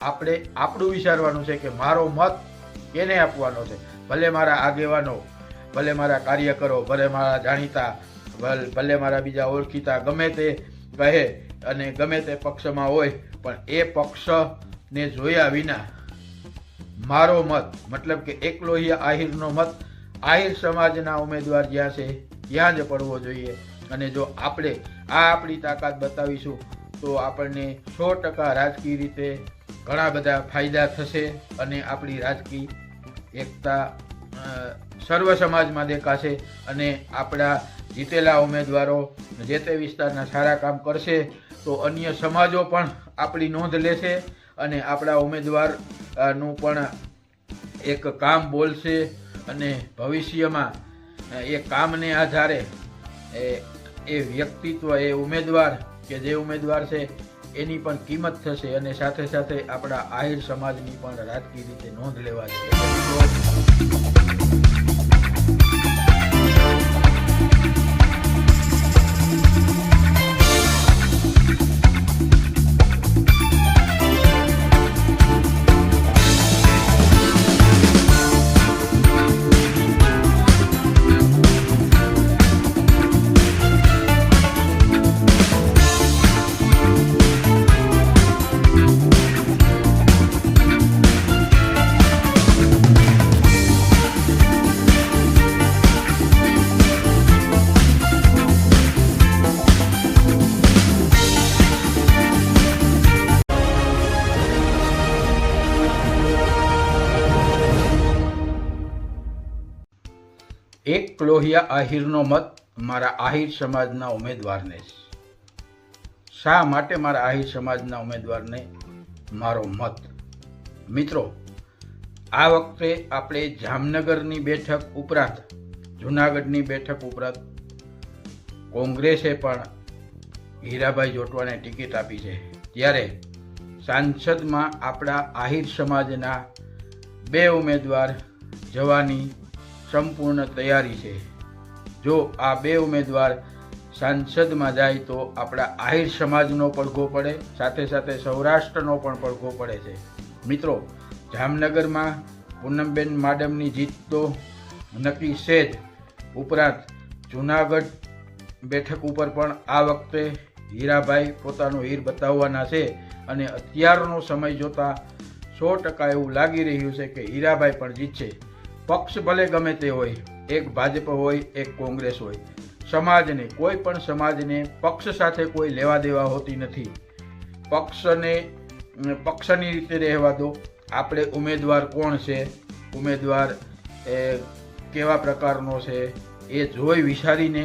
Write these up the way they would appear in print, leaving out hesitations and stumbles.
આપણે આપણું વિચારવાનું છે કે મારો મત કેને આપવાનો છે. ભલે મારા આગેવાનો, ભલે મારા કાર્યકરો, ભલે મારા જાણીતા, ભલે મારા બીજા ઓળખીતા ગમે તે કહે અને ગમે તે પક્ષમાં હોય, પણ એ પક્ષને જોયા વિના મારો મત, મતલબ કે એકલો આહિરનો મત આહિર સમાજના ઉમેદવાર જ્યાં છે ત્યાં જ પડવો જોઈએ. અને જો આપણે આપણી તાકાત બતાવીશું તો આપણને 100% રાજકીય રીતે ઘણા બધા ફાયદા થશે અને આપણી રાજકીય એકતા સર્વ સમાજમાં દેખાશે. અને આપણા જીતેલા ઉમેદવારો જે તે વિસ્તારના સારા કામ કરશે તો અન્ય સમાજો પણ આપણી નોંધ લેશે અને આપણા ઉમેદવારનું પણ એક કામ બોલશે અને ભવિષ્યમાં એ કામને આધારે એ વ્યક્તિત્વ, એ ઉમેદવાર કે જે ઉમેદવાર છે એની પણ કિંમત થશે અને સાથે સાથે આપણા આહિર સમાજની પણ રાજકીય રીતે નોંધ લેવાશે. એક લોહિયા આહિરનો મત મારા આહિર સમાજના ઉમેદવારને. શા માટે મારા આહિર સમાજના ઉમેદવારને મારો મત? મિત્રો, આ વખતે આપણે જામનગરની બેઠક ઉપરાંત જૂનાગઢની બેઠક ઉપરાંત કોંગ્રેસે પણ હીરાભાઈ જોટવાને ટિકિટ આપી છે. ત્યારે સાંસદમાં આપણા આહિર સમાજના 2 ઉમેદવાર જવાની સંપૂર્ણ તૈયારી છે. જો આ 2 ઉમેદવાર સાંસદમાં જાય તો આપણા આહિર સમાજનો પડઘો પડે, સાથે સાથે સૌરાષ્ટ્રનો પણ પડઘો પડે છે. મિત્રો, જામનગરમાં પૂનમબેન માડમની જીત તો નક્કી છે જ, ઉપરાંત જૂનાગઢ બેઠક ઉપર પણ આ વખતે હીરાભાઈ પોતાનું હીર બતાવવાના છે અને અત્યારનો સમય જોતા 100% એવું લાગી રહ્યું છે કે હીરાભાઈ પણ જીતશે. પક્ષ ભલે ગમે તે હોય, એક ભાજપ હોય, એક કોંગ્રેસ હોય, સમાજને, કોઈ પણ સમાજને પક્ષ સાથે કોઈ લેવા દેવા હોતી નથી. પક્ષની રીતે રહેવા દો. આપણે ઉમેદવાર કોણ છે, ઉમેદવાર કેવા પ્રકારનો છે એ જોઈ વિચારીને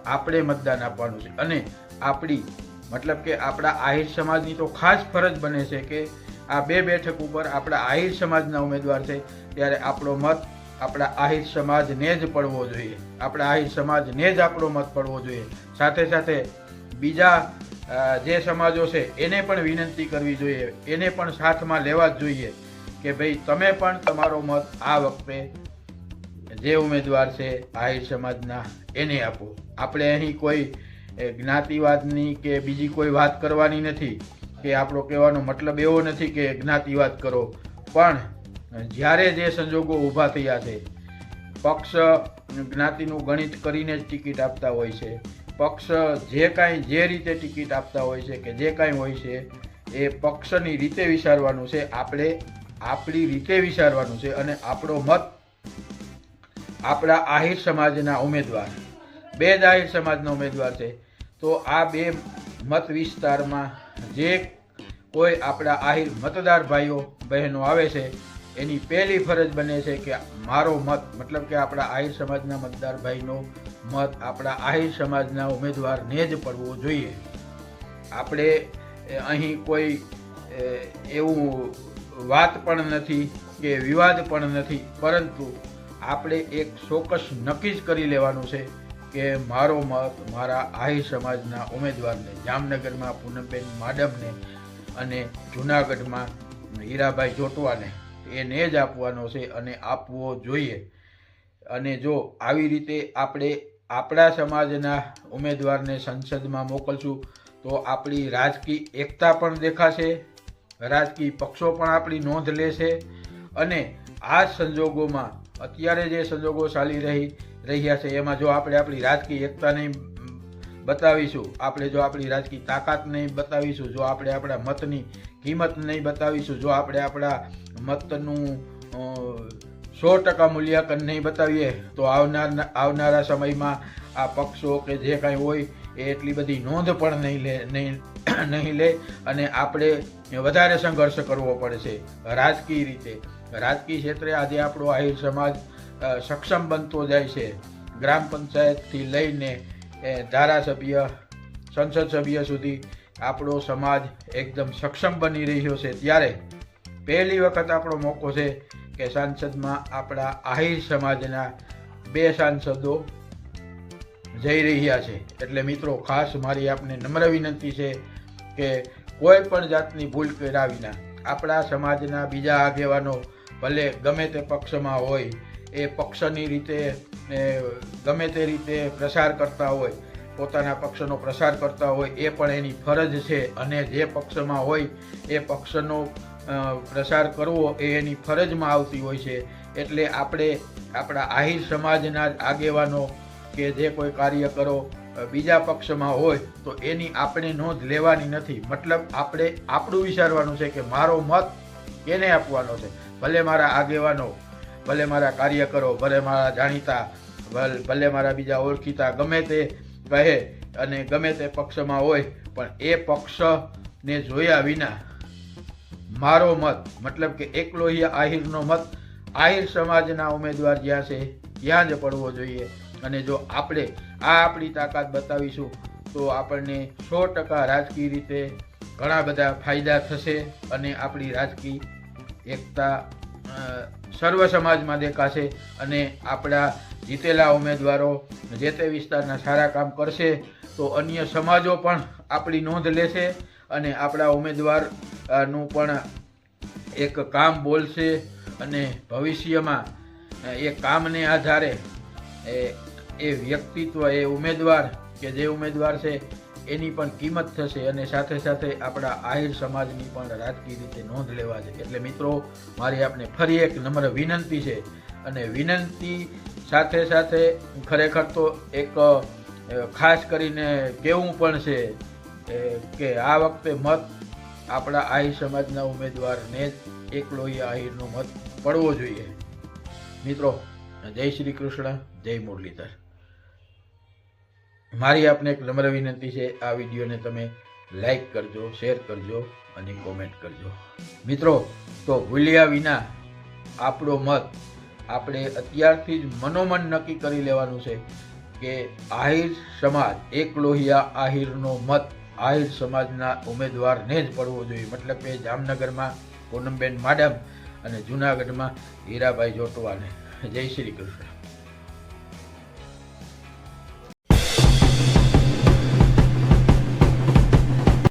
આપણે મતદાન આપવાનું છે. અને આપણી મતલબ કે આપણા આહિર સમાજની તો ખાસ ફરજ બને છે કે આ 2 બેઠક ઉપર આપણા આહિર સમાજના ઉમેદવાર છે, ત્યારે આપણો મત આપણા આહિર સમાજને જ પડવો જોઈએ. આપણા આહિર સમાજને જ આપણો મત પડવો જોઈએ. સાથે સાથે બીજા જે સમાજો છે એને પણ વિનંતી કરવી જોઈએ, એને પણ સાથમાં લેવા જ જોઈએ કે ભાઈ તમે પણ તમારો મત આ વખતે જે ઉમેદવાર છે આહિર સમાજના એને આપો. આપણે અહીં કોઈ જ્ઞાતિવાદની કે બીજી કોઈ વાત કરવાની નથી, કે આપણો કહેવાનો મતલબ એવો નથી કે જ્ઞાતિવાદ કરો, પણ જ્યારે જે સંજોગો ઊભા થયા છે, પક્ષ જ્ઞાતિનું ગણિત કરીને જ ટિકિટ આપતા હોય છે. પક્ષ જે રીતે ટિકિટ આપતા હોય છે કે જે કાંઈ હોય છે એ પક્ષની રીતે વિચારવાનું છે. આપણે આપણી રીતે વિચારવાનું છે અને આપણો મત આપણા આહિર સમાજના ઉમેદવાર, 2 જ આહિર સમાજના ઉમેદવાર છે. તો આ 2 મત વિસ્તારમાં જે કોઈ આપણા આહિર મતદાર ભાઈઓ બહેનો આવે છે એની પહેલી ફરજ બને છે કે મારો મત, મતલબ કે આપણા આહિર સમાજના મતદાર ભાઈનો મત આપણા આહિર સમાજના ઉમેદવારને જ પડવો જોઈએ. આપણે અહીં કોઈ એવું વાત પણ નથી કે વિવાદ પણ નથી, પરંતુ આપણે એક ચોક્કસ નક્કી જ કરી લેવાનું છે કે મારો મત મારા આહિર સમાજના ઉમેદવારને, જામનગરમાં પૂનમબેન માડમને અને જૂનાગઢમાં હીરાભાઈ જોટવાને, એને જ આપવાનો છે અને આપવો જોઈએ. અને જો આવી રીતે આપણે આપણા સમાજના ઉમેદવારને સંસદમાં મોકલશું તો આપણી રાજકીય એકતા પણ દેખાશે રાજકીય પક્ષો પણ આપણી નોંધ લેશે અને આ સંજોગોમાં અત્યારે જે સંજોગો ચાલી રહ્યા છે એમાં જો આપણે આપણી રાજકીય એકતા નહીં બતાવીશું, આપણે જો આપણી રાજકીય તાકાત નહીં બતાવીશું, જો આપણે આપણા મતની કિંમત નહીં બતાવીશું, જો આપણે આપણા મતનું 100% મૂલ્યાંકન નહીં બતાવીએ તો આવનારા સમયમાં આ પક્ષો કે જે કાંઈ હોય એ એટલી બધી નોંધ પણ નહીં લે અને આપણે વધારે સંઘર્ષ કરવો પડશે રાજકીય રીતે. રાજકીય ક્ષેત્રે આજે આપણો આહિર સમાજ સક્ષમ બનતો જાય છે. ગ્રામ પંચાયતથી લઈને ધારાસભ્ય, સંસદ સભ્ય સુધી આપણો સમાજ એકદમ સક્ષમ બની રહ્યો છે. ત્યારે પહેલી વખત આપણો મોકો છે કે સાંસદમાં આપણા આહિર સમાજના 2 સાંસદો જઈ રહ્યા છે. એટલે મિત્રો ખાસ મારી આપને નમ્ર વિનંતી છે કે કોઈ પણ જાતની ભૂલ કર્યા વિના આપણા સમાજના બીજા આગેવાનો ભલે ગમે તે પક્ષમાં હોય એ પક્ષની રીતે ગમે તે રીતે પ્રસાર કરતા હોય, પોતાના પક્ષનો પ્રસાર કરતા હોય, એ પણ એની ફરજ છે અને જે પક્ષમાં હોય એ પક્ષનો પ્રસાર કરવો એ એની ફરજમાં આવતી હોય છે. એટલે આપણે આપણા આહિર સમાજના જ આગેવાનો કે જે કોઈ કાર્યકરો બીજા પક્ષમાં હોય તો એની આપણે નોંધ લેવાની નથી. મતલબ આપણે આપણું વિચારવાનું છે કે મારો મત કેને આપવાનો છે. ભલે મારા આગેવાનો, ભલે મારા કાર્યકરો, ભલે મારા જાણીતા, ભલે મારા બીજા ઓળખીતા ગમે તે કહે અને ગમે તે પક્ષમાં હોય, પણ એ પક્ષને જોયા વિના મારો મત, મતલબ કે એકલો આહિરનો મત આહિર સમાજના ઉમેદવાર જ્યાં છે ત્યાં જ પડવો જોઈએ. અને જો આપણે આપણી તાકાત બતાવીશું તો આપણને 100% રાજકીય રીતે ઘણા બધા ફાયદા થશે અને આપણી રાજકીય એકતા સર્વ સમાજમાં દેખાશે અને આપણા જીતેલા ઉમેદવારો જે તે વિસ્તારના સારા કામ કરશે તો અન્ય સમાજો પણ આપણી નોંધ લેશે અને આપણા ઉમેદવારનું પણ એક કામ બોલશે અને ભવિષ્યમાં એ કામને આધારે એ વ્યક્તિત્વ, એ ઉમેદવાર કે જે ઉમેદવાર છે એની પણ કિંમત થશે અને સાથે સાથે આપણા આહિર સમાજની પણ રાજકીય રીતે નોંધ લેવા છે. એટલે મિત્રો મારી આપને ફરી એક નમ્ર વિનંતી છે અને વિનંતી સાથે સાથે ખરેખર તો એક ખાસ કરીને કહેવું પણ છે કે આ વખતે મત આપણા આહિર સમાજના ઉમેદવારને જ એકલો આહિરનો મત પડવો જોઈએ. મિત્રો જય શ્રી કૃષ્ણ, જય મુરલીધર. મારી આપને એક નમ્ર વિનંતી છે, આ વિડીયોને તમે લાઈક કરજો, શેર કરજો અને કોમેન્ટ કરજો. મિત્રો તો ભૂલ્યા વિના આપણો મત આપણે અત્યારથી જ મનોમન નક્કી કરી લેવાનું છે કે આહિર સમાજ, એક લોહિયા આહિરનો મત આહિર સમાજના ઉમેદવારને જ પડવો જોઈએ. મતલબ કે જામનગરમાં પૂનમબેન માડમ અને જૂનાગઢમાં હીરાભાઈ જોટવાને. જય શ્રી કૃષ્ણ.